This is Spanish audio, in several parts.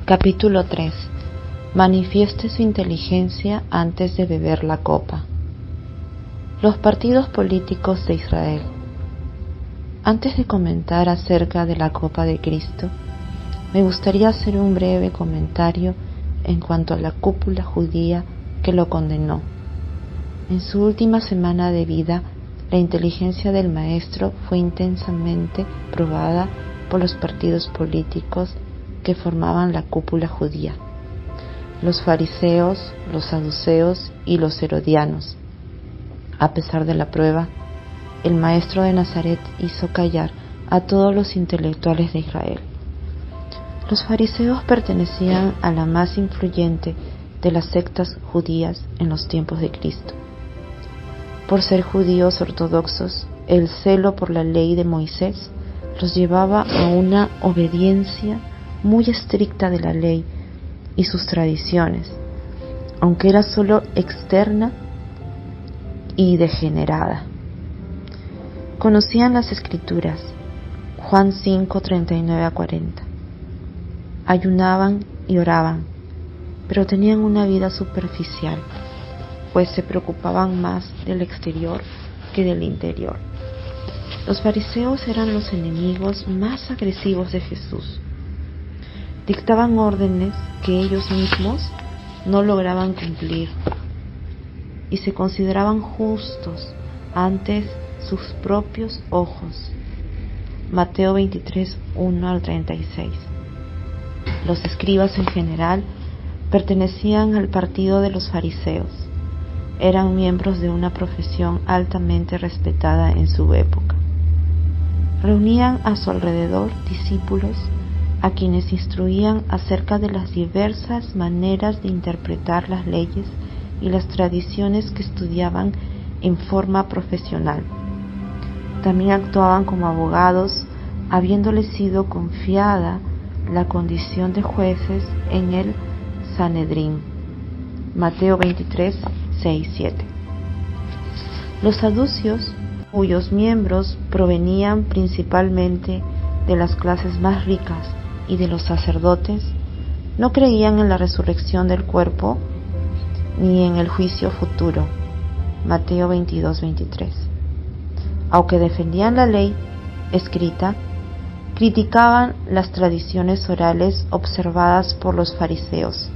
Capítulo 3. Manifieste su inteligencia antes de beber la copa. Los partidos políticos de Israel. Antes de comentar acerca de la copa de Cristo, me gustaría hacer un breve comentario en cuanto a la cúpula judía que lo condenó. En su última semana de vida, la inteligencia del maestro fue intensamente probada por los partidos políticos que formaban la cúpula judía: los fariseos, los saduceos y los herodianos. A pesar de la prueba, el maestro de Nazaret hizo callar a todos los intelectuales de Israel. Los fariseos pertenecían a la más influyente de las sectas judías en los tiempos de Cristo. Por ser judíos ortodoxos, el celo por la ley de Moisés los llevaba a una obediencia muy estricta de la ley y sus tradiciones, aunque era solo externa y degenerada. Conocían las Escrituras, Juan 5, 39-40. Ayunaban y oraban, pero tenían una vida superficial, pues se preocupaban más del exterior que del interior. Los fariseos eran los enemigos más agresivos de Jesús. Dictaban órdenes que ellos mismos no lograban cumplir y se consideraban justos ante sus propios ojos. Mateo 23, 1-36. Los escribas en general pertenecían al partido de los fariseos. Eran miembros de una profesión altamente respetada en su época. Reunían a su alrededor discípulos a quienes instruían acerca de las diversas maneras de interpretar las leyes y las tradiciones que estudiaban en forma profesional. También actuaban como abogados, habiéndoles sido confiada la condición de jueces en el Sanedrín. Mateo 23, 6-7. Los saduceos, cuyos miembros provenían principalmente de las clases más ricas y de los sacerdotes, no creían en la resurrección del cuerpo ni en el juicio futuro. Mateo 22-23. Aunque defendían la ley escrita, criticaban las tradiciones orales observadas por los fariseos.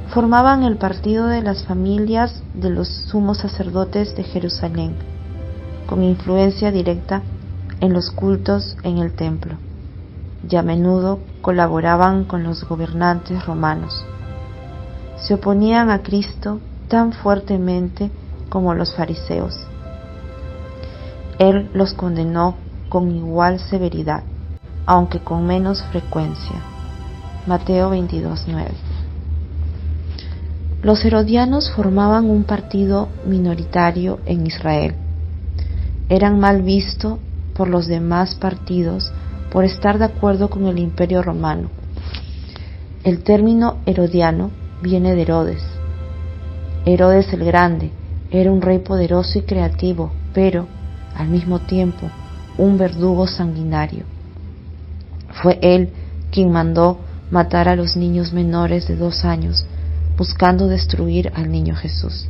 Formaban el partido de las familias de los sumos sacerdotes de Jerusalén, con influencia directa en los cultos en el templo, y a menudo colaboraban con los gobernantes romanos. Se oponían a Cristo tan fuertemente como los fariseos. Él los condenó con igual severidad, aunque con menos frecuencia. Mateo 22:9. Los herodianos formaban un partido minoritario en Israel. Eran mal vistos por los demás partidos por estar de acuerdo con el Imperio Romano. El término herodiano viene de Herodes. Herodes el Grande era un rey poderoso y creativo, pero al mismo tiempo un verdugo sanguinario. Fue él quien mandó matar a los niños menores de 2 años, buscando destruir al niño Jesús.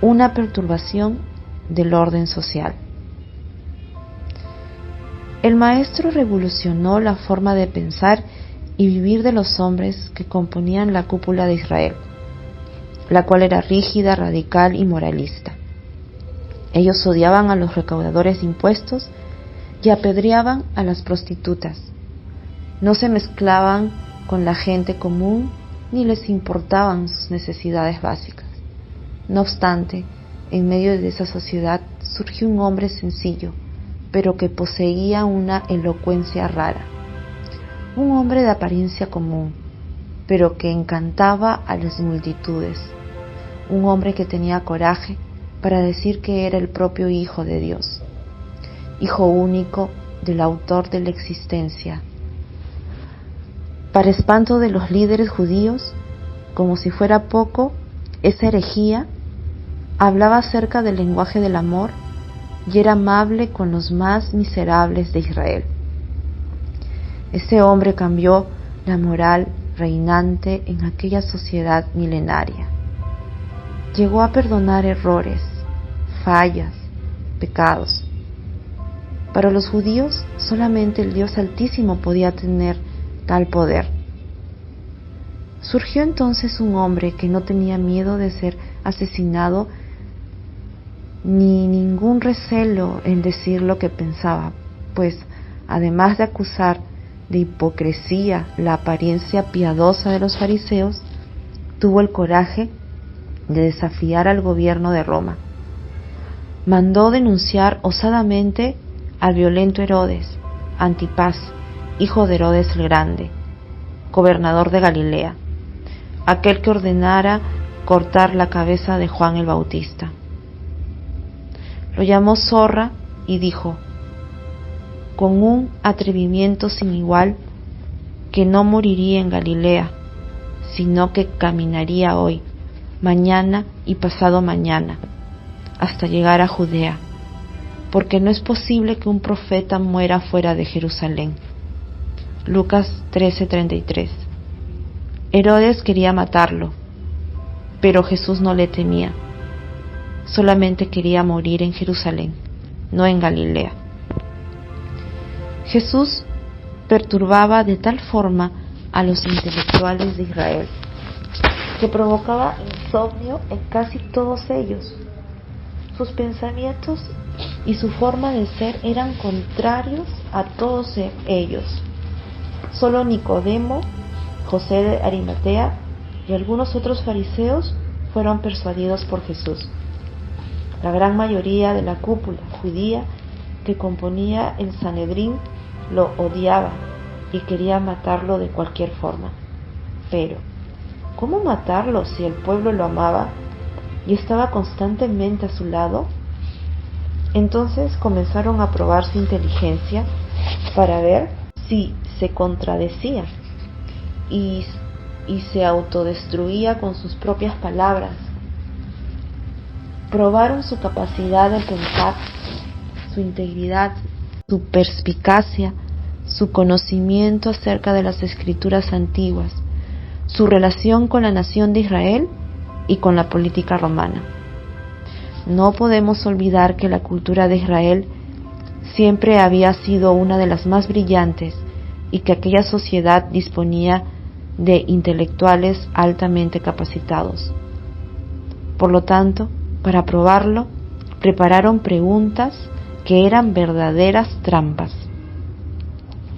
Una perturbación del orden social. El maestro revolucionó la forma de pensar y vivir de los hombres que componían la cúpula de Israel, la cual era rígida, radical y moralista. Ellos odiaban a los recaudadores de impuestos y apedreaban a las prostitutas. No se mezclaban con la gente común ni les importaban sus necesidades básicas. No obstante, en medio de esa sociedad surgió un hombre sencillo, pero que poseía una elocuencia rara. Un hombre de apariencia común, pero que encantaba a las multitudes. Un hombre que tenía coraje para decir que era el propio Hijo de Dios, Hijo único del autor de la existencia. Para espanto de los líderes judíos, como si fuera poco, esa herejía hablaba acerca del lenguaje del amor y era amable con los más miserables de Israel. Ese hombre cambió la moral reinante en aquella sociedad milenaria. Llegó a perdonar errores, fallas, pecados. Para los judíos, solamente el Dios Altísimo podía tener tal poder. Surgió entonces un hombre que no tenía miedo de ser asesinado ni ningún recelo en decir lo que pensaba, pues además de acusar de hipocresía la apariencia piadosa de los fariseos, tuvo el coraje de desafiar al gobierno de Roma. Mandó denunciar osadamente al violento Herodes, Antipas, hijo de Herodes el Grande, gobernador de Galilea, aquel que ordenara cortar la cabeza de Juan el Bautista. Lo llamó zorra y dijo, con un atrevimiento sin igual, que no moriría en Galilea, sino que caminaría hoy, mañana y pasado mañana, hasta llegar a Judea, porque no es posible que un profeta muera fuera de Jerusalén. Lucas 13:33. Herodes quería matarlo, pero Jesús no le temía. Solamente quería morir en Jerusalén, no en Galilea. Jesús perturbaba de tal forma a los intelectuales de Israel que provocaba insomnio en casi todos ellos. Sus pensamientos y su forma de ser eran contrarios a todos ellos. Solo Nicodemo, José de Arimatea y algunos otros fariseos fueron persuadidos por Jesús. La gran mayoría de la cúpula judía que componía el Sanedrín lo odiaba y quería matarlo de cualquier forma. Pero, ¿cómo matarlo si el pueblo lo amaba y estaba constantemente a su lado? Entonces comenzaron a probar su inteligencia para ver si se contradecía y se autodestruía con sus propias palabras. Probaron su capacidad de pensar, su integridad, su perspicacia, su conocimiento acerca de las escrituras antiguas, su relación con la nación de Israel y con la política romana. No podemos olvidar que la cultura de Israel siempre había sido una de las más brillantes y que aquella sociedad disponía de intelectuales altamente capacitados. Por lo tanto, para probarlo, prepararon preguntas que eran verdaderas trampas.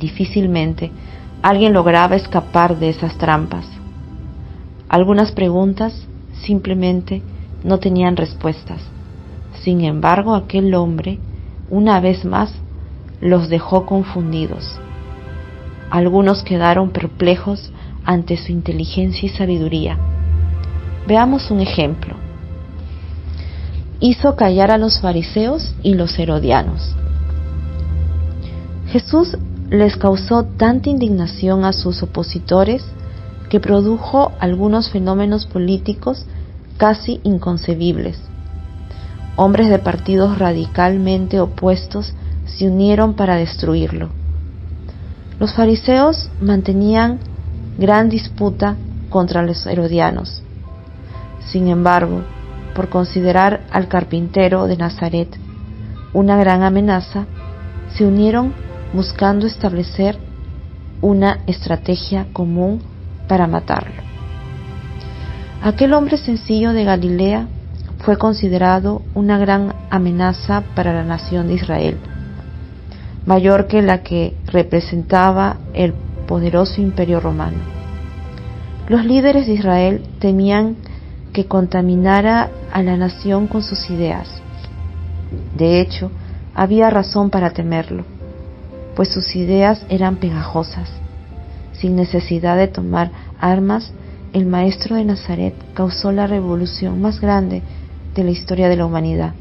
Difícilmente alguien lograba escapar de esas trampas. Algunas preguntas simplemente no tenían respuestas. Sin embargo, aquel hombre, una vez más, los dejó confundidos. Algunos quedaron perplejos ante su inteligencia y sabiduría. Veamos un ejemplo. Hizo callar a los fariseos y los herodianos. Jesús les causó tanta indignación a sus opositores que produjo algunos fenómenos políticos casi inconcebibles. Hombres de partidos radicalmente opuestos se unieron para destruirlo. Los fariseos mantenían gran disputa contra los herodianos. Sin embargo, por considerar al carpintero de Nazaret una gran amenaza, se unieron buscando establecer una estrategia común para matarlo. Aquel hombre sencillo de Galilea fue considerado una gran amenaza para la nación de Israel, mayor que la que representaba el poderoso imperio romano. Los líderes de Israel temían que contaminara a la nación con sus ideas. De hecho, había razón para temerlo, pues sus ideas eran pegajosas. Sin necesidad de tomar armas, el maestro de Nazaret causó la revolución más grande de la historia de la humanidad.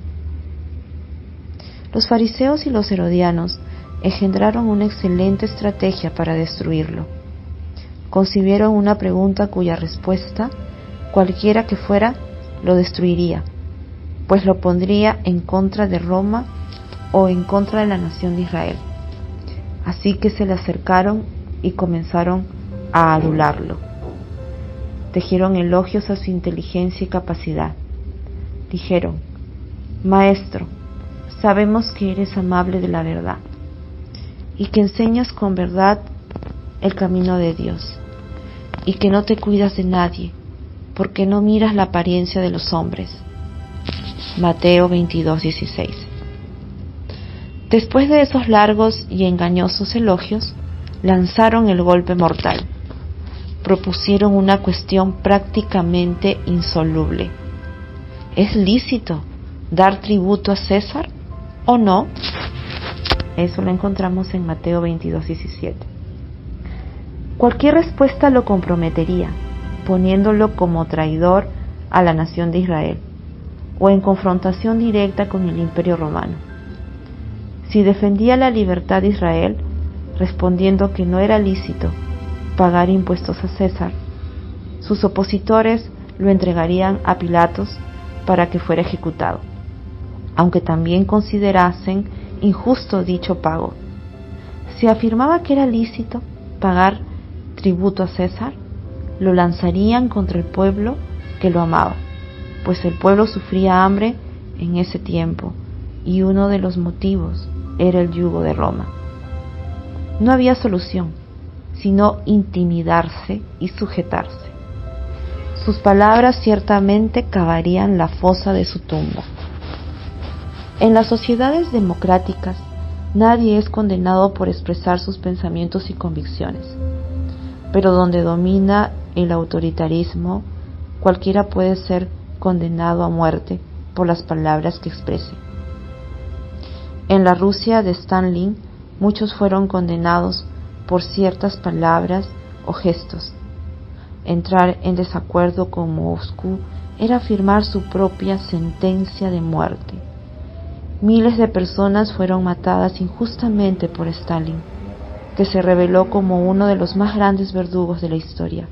Los fariseos y los herodianos engendraron una excelente estrategia para destruirlo. Concibieron una pregunta cuya respuesta, cualquiera que fuera, lo destruiría, pues lo pondría en contra de Roma o en contra de la nación de Israel. Así que se le acercaron y comenzaron a adularlo. Tejieron elogios a su inteligencia y capacidad. Dijeron: Maestro, sabemos que eres amable de la verdad y que enseñas con verdad el camino de Dios y que no te cuidas de nadie porque no miras la apariencia de los hombres. Mateo 22:16. Después de esos largos y engañosos elogios, lanzaron el golpe mortal. Propusieron una cuestión prácticamente insoluble. ¿Es lícito dar tributo a César o no? Eso lo encontramos en Mateo 22:17. Cualquier respuesta lo comprometería, poniéndolo como traidor a la nación de Israel, o en confrontación directa con el Imperio Romano. Si defendía la libertad de Israel, respondiendo que no era lícito pagar impuestos a César, sus opositores lo entregarían a Pilatos para que fuera ejecutado, aunque también considerasen injusto dicho pago. Si afirmaba que era lícito pagar tributo a César, lo lanzarían contra el pueblo que lo amaba, pues el pueblo sufría hambre en ese tiempo y uno de los motivos era el yugo de Roma. No había solución, sino intimidarse y sujetarse. Sus palabras ciertamente cavarían la fosa de su tumba. En las sociedades democráticas, nadie es condenado por expresar sus pensamientos y convicciones, pero donde domina el autoritarismo, cualquiera puede ser condenado a muerte por las palabras que exprese. En la Rusia de Stalin, muchos fueron condenados por ciertas palabras o gestos. Entrar en desacuerdo con Moscú era firmar su propia sentencia de muerte. Miles de personas fueron matadas injustamente por Stalin, que se reveló como uno de los más grandes verdugos de la historia.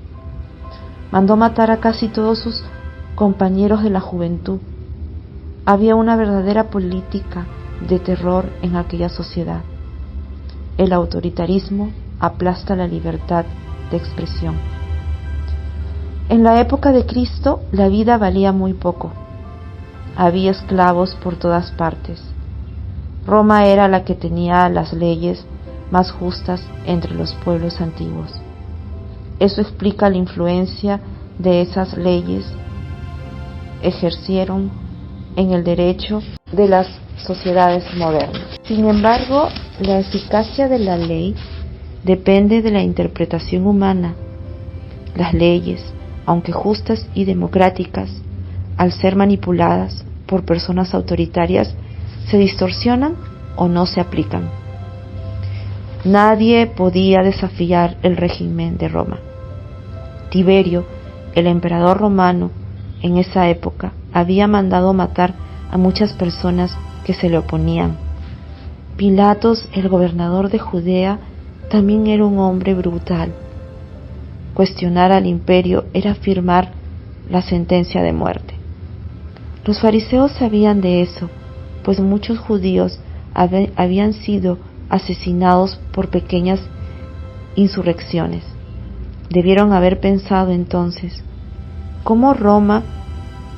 Mandó matar a casi todos sus compañeros de la juventud. Había una verdadera política de terror en aquella sociedad. El autoritarismo aplasta la libertad de expresión. En la época de Cristo, la vida valía muy poco. Había esclavos por todas partes. Roma era la que tenía las leyes más justas entre los pueblos antiguos. Eso explica la influencia de esas leyes ejercieron en el derecho de las sociedades modernas. Sin embargo, la eficacia de la ley depende de la interpretación humana. Las leyes, aunque justas y democráticas, al ser manipuladas por personas autoritarias, se distorsionan o no se aplican. Nadie podía desafiar el régimen de Roma. Tiberio, el emperador romano, en esa época, había mandado matar a muchas personas que se le oponían. Pilatos, el gobernador de Judea, también era un hombre brutal. Cuestionar al imperio era firmar la sentencia de muerte. Los fariseos sabían de eso, pues muchos judíos habían sido asesinados por pequeñas insurrecciones. Debieron haber pensado entonces: ¿cómo Roma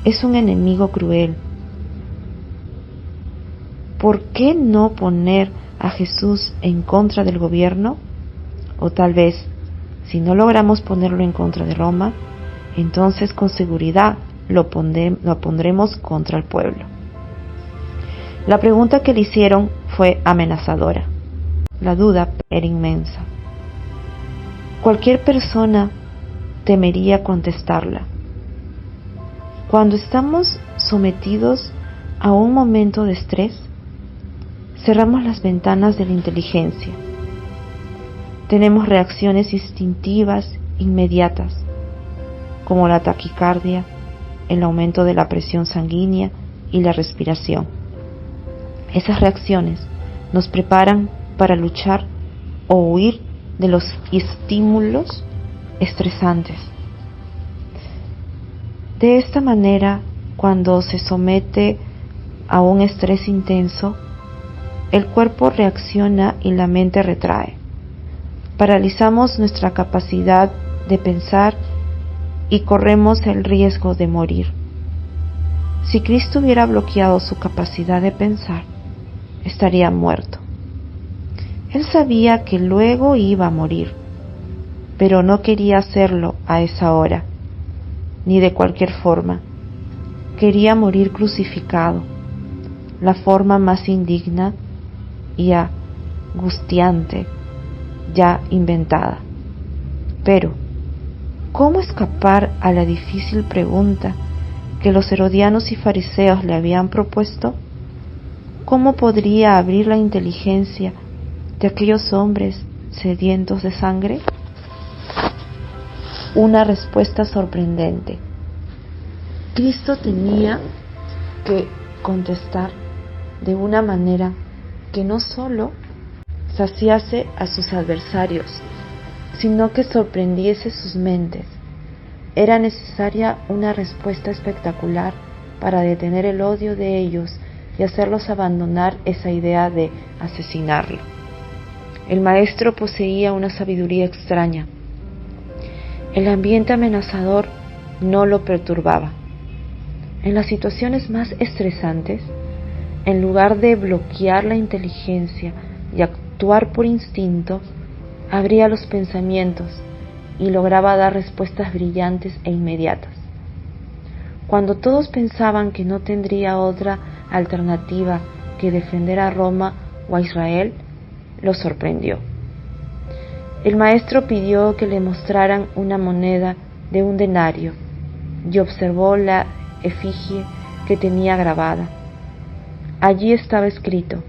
es un enemigo cruel? ¿Por qué no poner a Jesús en contra del gobierno? O tal vez, si no logramos ponerlo en contra de Roma, entonces con seguridad lo pondremos contra el pueblo. La pregunta que le hicieron fue amenazadora. La duda era inmensa. Cualquier persona temería contestarla. Cuando estamos sometidos a un momento de estrés, cerramos las ventanas de la inteligencia. Tenemos reacciones instintivas inmediatas, como la taquicardia, el aumento de la presión sanguínea y la respiración. Esas reacciones nos preparan para luchar o huir de los estímulos estresantes. De esta manera, cuando se somete a un estrés intenso, el cuerpo reacciona y la mente retrae. paralizamos nuestra capacidad de pensar y corremos el riesgo de morir. Si Cristo hubiera bloqueado su capacidad de pensar, estaría muerto. Él sabía que luego iba a morir, pero no quería hacerlo a esa hora, ni de cualquier forma. Quería morir crucificado, la forma más indigna y angustiante ya inventada. Pero, ¿cómo escapar a la difícil pregunta que los herodianos y fariseos le habían propuesto? ¿Cómo podría abrir la inteligencia de aquellos hombres sedientos de sangre? Una respuesta sorprendente. Cristo tenía que contestar de una manera que no solo saciase a sus adversarios, sino que sorprendiese sus mentes. Era necesaria una respuesta espectacular para detener el odio de ellos y hacerlos abandonar esa idea de asesinarlo. El maestro poseía una sabiduría extraña. El ambiente amenazador no lo perturbaba. En las situaciones más estresantes, en lugar de bloquear la inteligencia y actuar por instinto, abría los pensamientos y lograba dar respuestas brillantes e inmediatas. Cuando todos pensaban que no tendría otra alternativa que defender a Roma o a Israel, los sorprendió. El maestro pidió que le mostraran una moneda de 1 denario y observó la efigie que tenía grabada. Allí estaba escrito: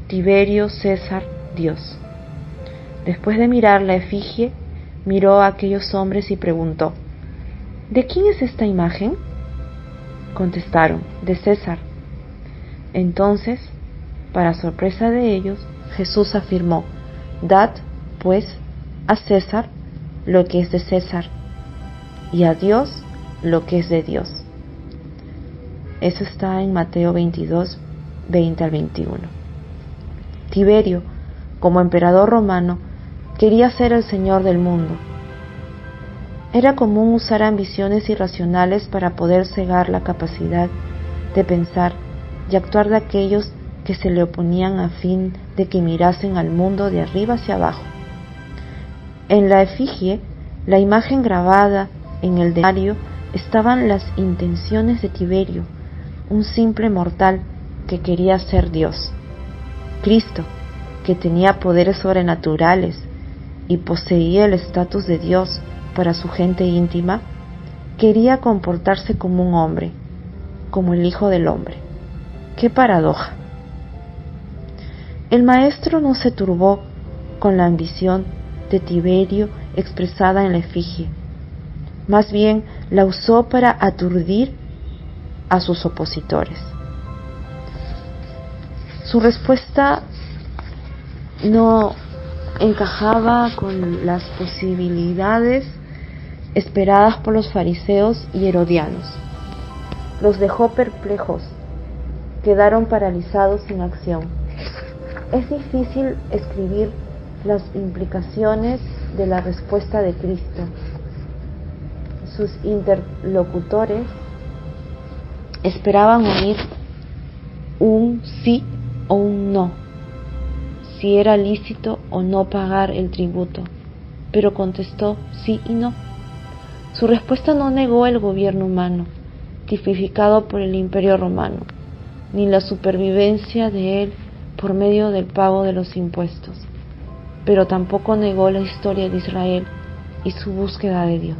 Tiberio César, Dios. Después de mirar la efigie, miró a aquellos hombres y preguntó: ¿de quién es esta imagen? Contestaron: de César. Entonces, para sorpresa de ellos, Jesús afirmó: dad, pues, a César lo que es de César, y a Dios lo que es de Dios. Eso está en Mateo 22, 20 al 21. Tiberio, como emperador romano, quería ser el señor del mundo. Era común usar ambiciones irracionales para poder cegar la capacidad de pensar y actuar de aquellos que se le oponían a fin de que mirasen al mundo de arriba hacia abajo. En la efigie, la imagen grabada en el denario, estaban las intenciones de Tiberio, un simple mortal que quería ser Dios. Cristo, que tenía poderes sobrenaturales y poseía el estatus de Dios para su gente íntima, quería comportarse como un hombre, como el Hijo del Hombre. ¡Qué paradoja! El maestro no se turbó con la ambición de Tiberio expresada en la efigie. Más bien la usó para aturdir a sus opositores. Su respuesta no encajaba con las posibilidades esperadas por los fariseos y herodianos. Los dejó perplejos, quedaron paralizados sin acción. Es difícil escribir las implicaciones de la respuesta de Cristo. Sus interlocutores esperaban oír un sí o un no, si era lícito o no pagar el tributo, pero contestó sí y no. Su respuesta no negó el gobierno humano, tipificado por el Imperio Romano, ni la supervivencia de él por medio del pago de los impuestos, pero tampoco negó la historia de Israel y su búsqueda de Dios.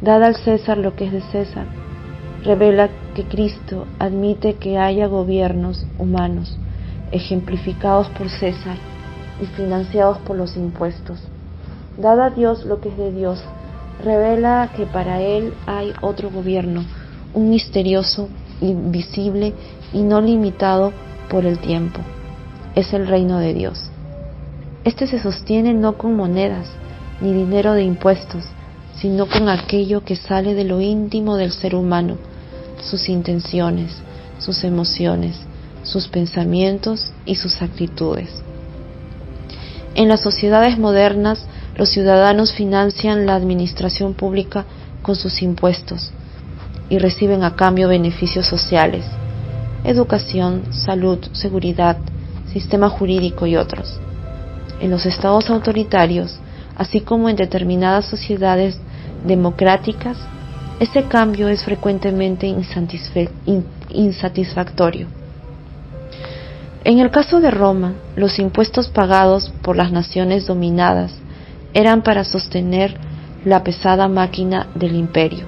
Dada al César lo que es de César, revela que Cristo admite que haya gobiernos humanos ejemplificados por César y financiados por los impuestos. Dada a Dios lo que es de Dios, revela que para Él hay otro gobierno, un misterioso, invisible y no limitado por el tiempo. Es el reino de Dios. Este se sostiene no con monedas ni dinero de impuestos, sino con aquello que sale de lo íntimo del ser humano, sus intenciones, sus emociones, sus pensamientos y sus actitudes. En las sociedades modernas, los ciudadanos financian la administración pública con sus impuestos y reciben a cambio beneficios sociales, educación, salud, seguridad, sistema jurídico y otros. En los estados autoritarios, así como en determinadas sociedades democráticas, ese cambio es frecuentemente insatisfactorio. En el caso de Roma, los impuestos pagados por las naciones dominadas eran para sostener la pesada máquina del imperio.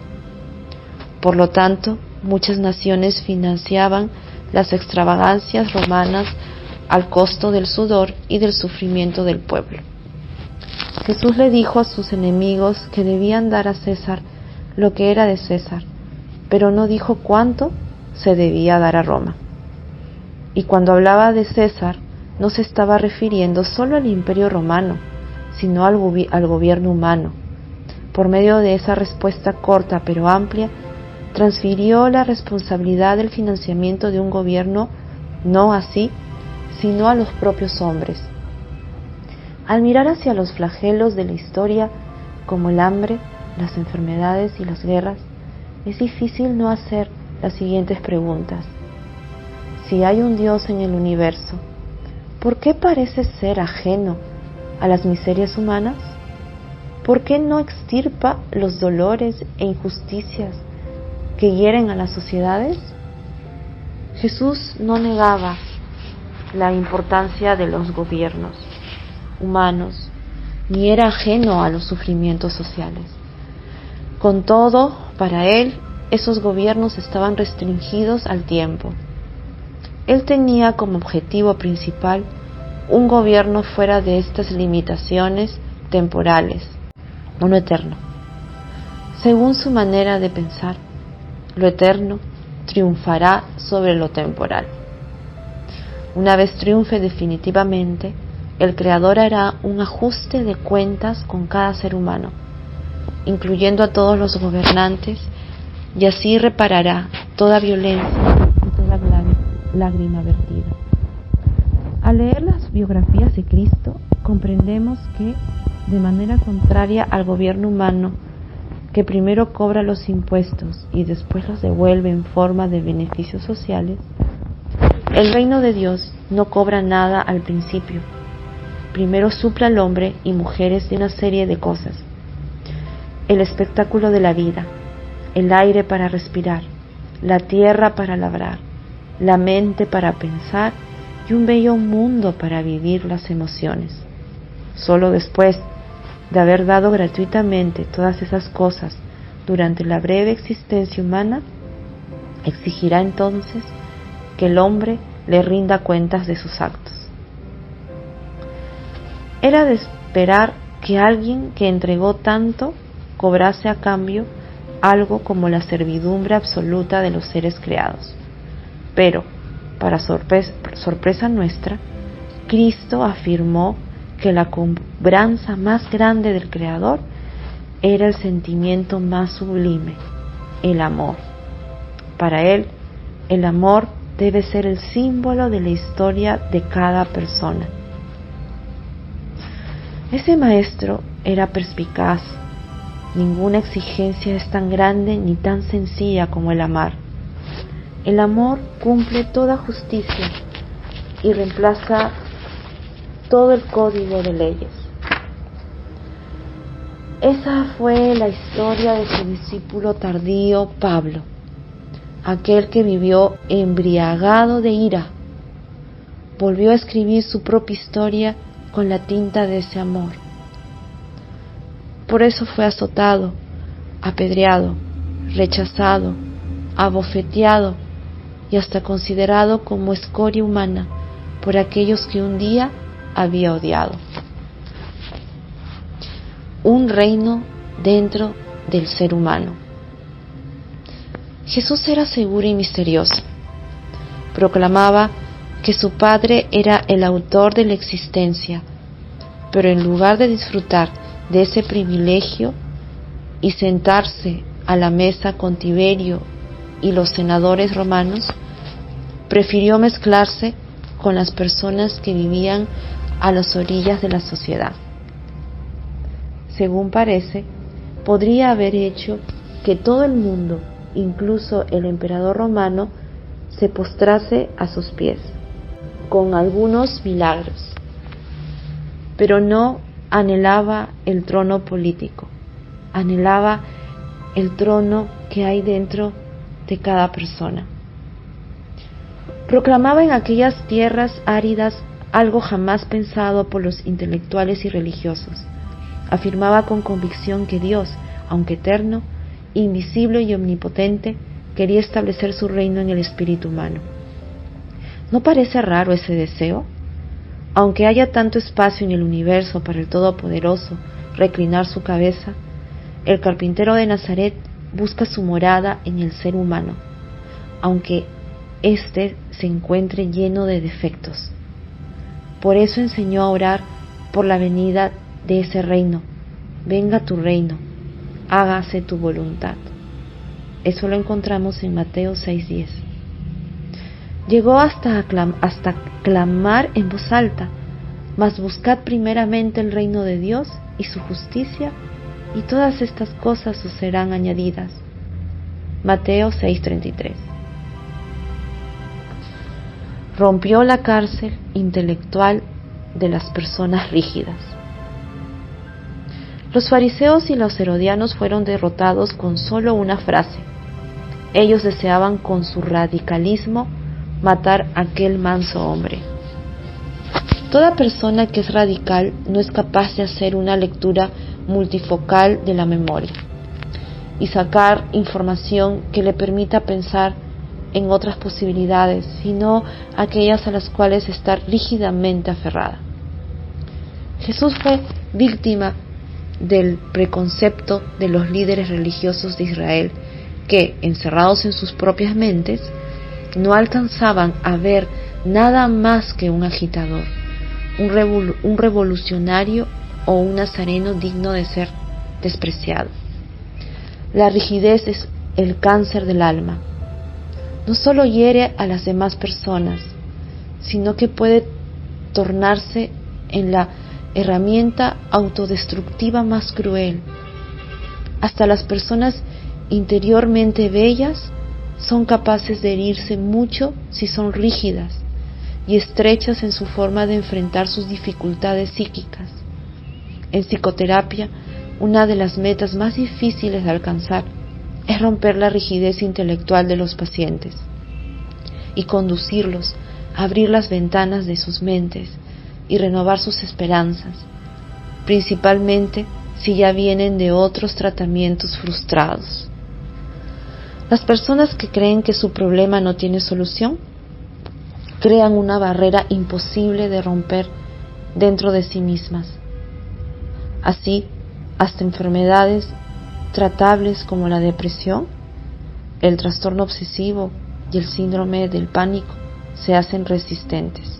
Por lo tanto, muchas naciones financiaban las extravagancias romanas al costo del sudor y del sufrimiento del pueblo. Jesús le dijo a sus enemigos que debían dar a César lo que era de César, pero no dijo cuánto se debía dar a Roma. Y cuando hablaba de César, no se estaba refiriendo solo al imperio romano, sino al gobierno humano. Por medio de esa respuesta corta pero amplia, transfirió la responsabilidad del financiamiento de un gobierno no así, sino a los propios hombres. Al mirar hacia los flagelos de la historia, como el hambre, las enfermedades y las guerras, es difícil no hacer las siguientes preguntas. Si hay un Dios en el universo, ¿por qué parece ser ajeno a las miserias humanas? ¿Por qué no extirpa los dolores e injusticias que hieren a las sociedades? Jesús no negaba la importancia de los gobiernos humanos, ni era ajeno a los sufrimientos sociales. Con todo, para él, esos gobiernos estaban restringidos al tiempo. Él tenía como objetivo principal un gobierno fuera de estas limitaciones temporales, uno eterno. Según su manera de pensar, lo eterno triunfará sobre lo temporal. Una vez triunfe definitivamente, el Creador hará un ajuste de cuentas con cada ser humano, incluyendo a todos los gobernantes, y así reparará toda violencia y toda lágrima vertida. Al leer las biografías de Cristo, comprendemos que, de manera contraria al gobierno humano, que primero cobra los impuestos y después los devuelve en forma de beneficios sociales, el reino de Dios no cobra nada al principio. Primero suple al hombre y mujeres de una serie de cosas: el espectáculo de la vida, el aire para respirar, la tierra para labrar, la mente para pensar y un bello mundo para vivir las emociones. Solo después de haber dado gratuitamente todas esas cosas durante la breve existencia humana, exigirá entonces que el hombre le rinda cuentas de sus actos. Era de esperar que alguien que entregó tanto cobrase a cambio algo como la servidumbre absoluta de los seres creados. Pero, para sorpresa nuestra, Cristo afirmó que la cobranza más grande del Creador era el sentimiento más sublime, el amor. Para él, el amor debe ser el símbolo de la historia de cada persona. Ese maestro era perspicaz. Ninguna exigencia es tan grande ni tan sencilla como el amar. El amor cumple toda justicia y reemplaza todo el código de leyes. Esa fue la historia de su discípulo tardío Pablo, aquel que vivió embriagado de ira. Volvió a escribir su propia historia con la tinta de ese amor. Por eso fue azotado, apedreado, rechazado, abofeteado y hasta considerado como escoria humana por aquellos que un día había odiado. Un reino dentro del ser humano. Jesús era seguro y misterioso. Proclamaba que su Padre era el autor de la existencia, pero en lugar de disfrutar de ese privilegio y sentarse a la mesa con Tiberio y los senadores romanos, prefirió mezclarse con las personas que vivían a las orillas de la sociedad. Según parece, podría haber hecho que todo el mundo, incluso el emperador romano, se postrase a sus pies, con algunos milagros. Pero no anhelaba el trono político, anhelaba el trono que hay dentro de cada persona. Proclamaba en aquellas tierras áridas algo jamás pensado por los intelectuales y religiosos. Afirmaba con convicción que Dios, aunque eterno, invisible y omnipotente, quería establecer su reino en el espíritu humano. ¿No parece raro ese deseo? Aunque haya tanto espacio en el universo para el Todopoderoso reclinar su cabeza, el carpintero de Nazaret busca su morada en el ser humano, aunque éste se encuentre lleno de defectos. Por eso enseñó a orar por la venida de ese reino. Venga tu reino, hágase tu voluntad. Eso lo encontramos en Mateo 6:10. Llegó hasta clamar en voz alta: mas buscad primeramente el reino de Dios y su justicia, y todas estas cosas os serán añadidas. Mateo 6:33. Rompió la cárcel intelectual de las personas rígidas. Los fariseos y los herodianos fueron derrotados con solo una frase. Ellos deseaban con su radicalismo matar a aquel manso hombre. Toda persona que es radical no es capaz de hacer una lectura multifocal de la memoria y sacar información que le permita pensar en otras posibilidades, sino aquellas a las cuales está rígidamente aferrada. Jesús fue víctima del preconcepto de los líderes religiosos de Israel, que, encerrados en sus propias mentes, no alcanzaban a ver nada más que un agitador, un revolucionario o un nazareno digno de ser despreciado. La rigidez es el cáncer del alma. No solo hiere a las demás personas, sino que puede tornarse en la herramienta autodestructiva más cruel. Hasta las personas interiormente bellas son capaces de herirse mucho si son rígidas y estrechas en su forma de enfrentar sus dificultades psíquicas. En psicoterapia, una de las metas más difíciles de alcanzar es romper la rigidez intelectual de los pacientes y conducirlos a abrir las ventanas de sus mentes y renovar sus esperanzas, principalmente si ya vienen de otros tratamientos frustrados. Las personas que creen que su problema no tiene solución crean una barrera imposible de romper dentro de sí mismas. Así, hasta enfermedades tratables como la depresión, el trastorno obsesivo y el síndrome del pánico se hacen resistentes.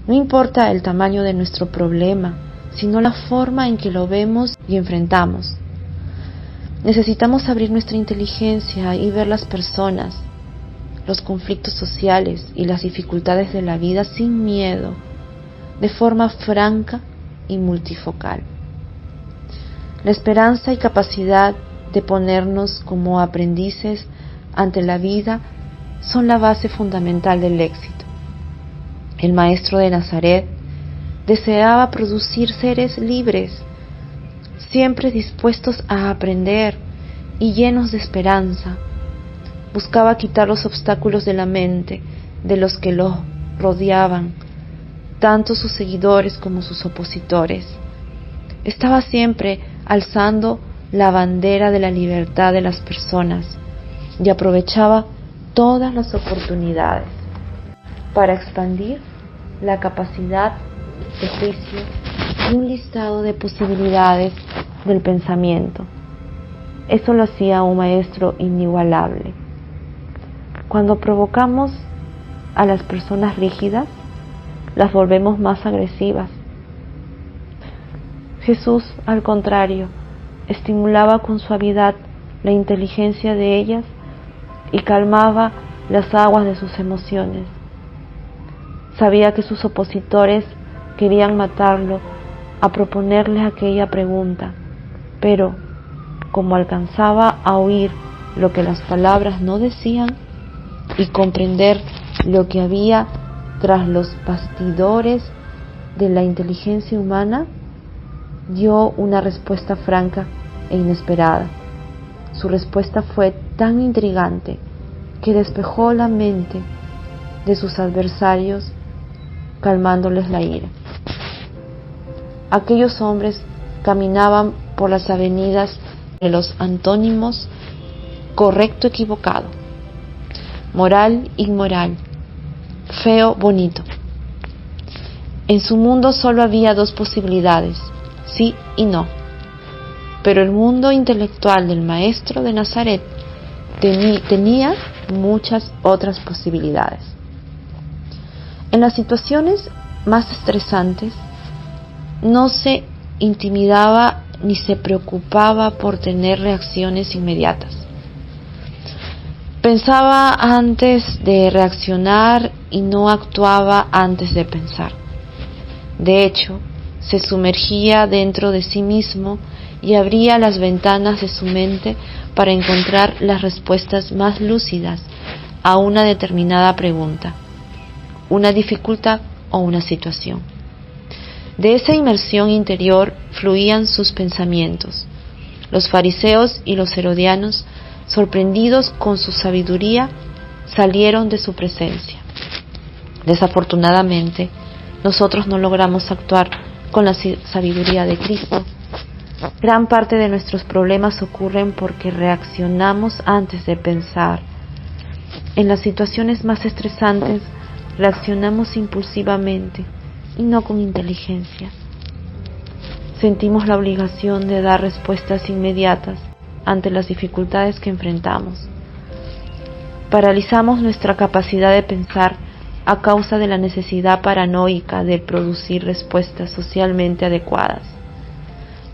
No importa el tamaño de nuestro problema, sino la forma en que lo vemos y enfrentamos. Necesitamos abrir nuestra inteligencia y ver las personas, los conflictos sociales y las dificultades de la vida sin miedo, de forma franca y multifocal. La esperanza y capacidad de ponernos como aprendices ante la vida son la base fundamental del éxito. El maestro de Nazaret deseaba producir seres libres, siempre dispuestos a aprender y llenos de esperanza. Buscaba quitar los obstáculos de la mente de los que lo rodeaban, tanto sus seguidores como sus opositores. Estaba siempre alzando la bandera de la libertad de las personas y aprovechaba todas las oportunidades para expandir la capacidad de juicio y un listado de posibilidades del pensamiento. Eso lo hacía un maestro inigualable. Cuando provocamos a las personas rígidas, las volvemos más agresivas. Jesús, al contrario, estimulaba con suavidad la inteligencia de ellas y calmaba las aguas de sus emociones. Sabía que sus opositores querían matarlo a proponerles aquella pregunta, pero como alcanzaba a oír lo que las palabras no decían y comprender lo que había tras los bastidores de la inteligencia humana, dio una respuesta franca e inesperada. Su respuesta fue tan intrigante que despejó la mente de sus adversarios, calmándoles la ira. Aquellos hombres caminaban por las avenidas de los antónimos correcto, equivocado, moral, inmoral, feo, bonito. En su mundo solo había dos posibilidades, sí y no. Pero el mundo intelectual del maestro de Nazaret tenía muchas otras posibilidades. En las situaciones más estresantes, no se intimidaba ni se preocupaba por tener reacciones inmediatas. Pensaba antes de reaccionar y no actuaba antes de pensar. De hecho, se sumergía dentro de sí mismo y abría las ventanas de su mente para encontrar las respuestas más lúcidas a una determinada pregunta, una dificultad o una situación. De esa inmersión interior fluían sus pensamientos. Los fariseos y los herodianos, sorprendidos con su sabiduría, salieron de su presencia. Desafortunadamente, nosotros no logramos actuar con la sabiduría de Cristo. Gran parte de nuestros problemas ocurren porque reaccionamos antes de pensar. En las situaciones más estresantes, reaccionamos impulsivamente y no con inteligencia. Sentimos la obligación de dar respuestas inmediatas ante las dificultades que enfrentamos. Paralizamos nuestra capacidad de pensar a causa de la necesidad paranoica de producir respuestas socialmente adecuadas,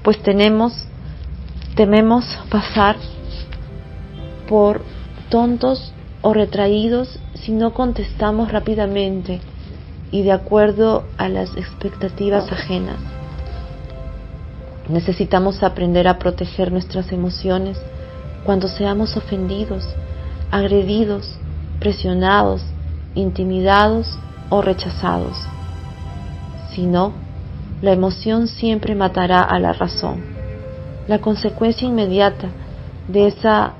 pues tememos pasar por tontos o retraídos si no contestamos rápidamente y de acuerdo a las expectativas ajenas. Necesitamos aprender a proteger nuestras emociones cuando seamos ofendidos, agredidos, presionados, intimidados o rechazados. Si no, la emoción siempre matará a la razón. La consecuencia inmediata de esa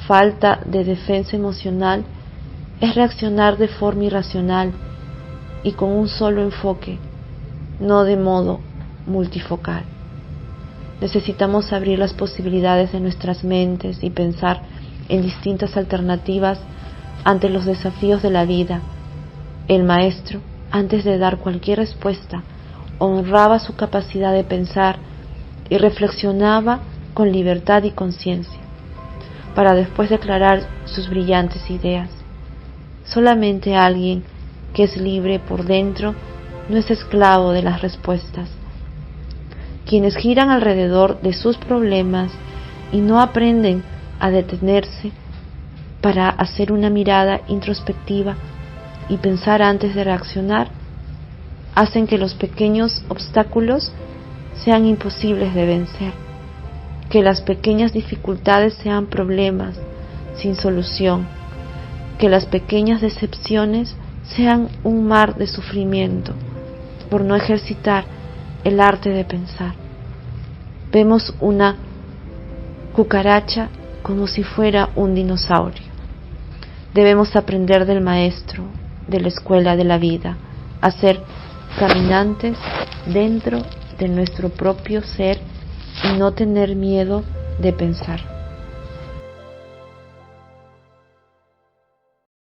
falta de defensa emocional es reaccionar de forma irracional y con un solo enfoque, no de modo multifocal. Necesitamos abrir las posibilidades de nuestras mentes y pensar en distintas alternativas ante los desafíos de la vida. El maestro, antes de dar cualquier respuesta, honraba su capacidad de pensar y reflexionaba con libertad y conciencia, para después declarar sus brillantes ideas. Solamente alguien que es libre por dentro no es esclavo de las respuestas. Quienes giran alrededor de sus problemas y no aprenden a detenerse para hacer una mirada introspectiva y pensar antes de reaccionar, hacen que los pequeños obstáculos sean imposibles de vencer, que las pequeñas dificultades sean problemas sin solución, que las pequeñas decepciones sean un mar de sufrimiento por no ejercitar el arte de pensar. Vemos una cucaracha como si fuera un dinosaurio. Debemos aprender del maestro, de la escuela de la vida, a ser caminantes dentro de nuestro propio ser y no tener miedo de pensar.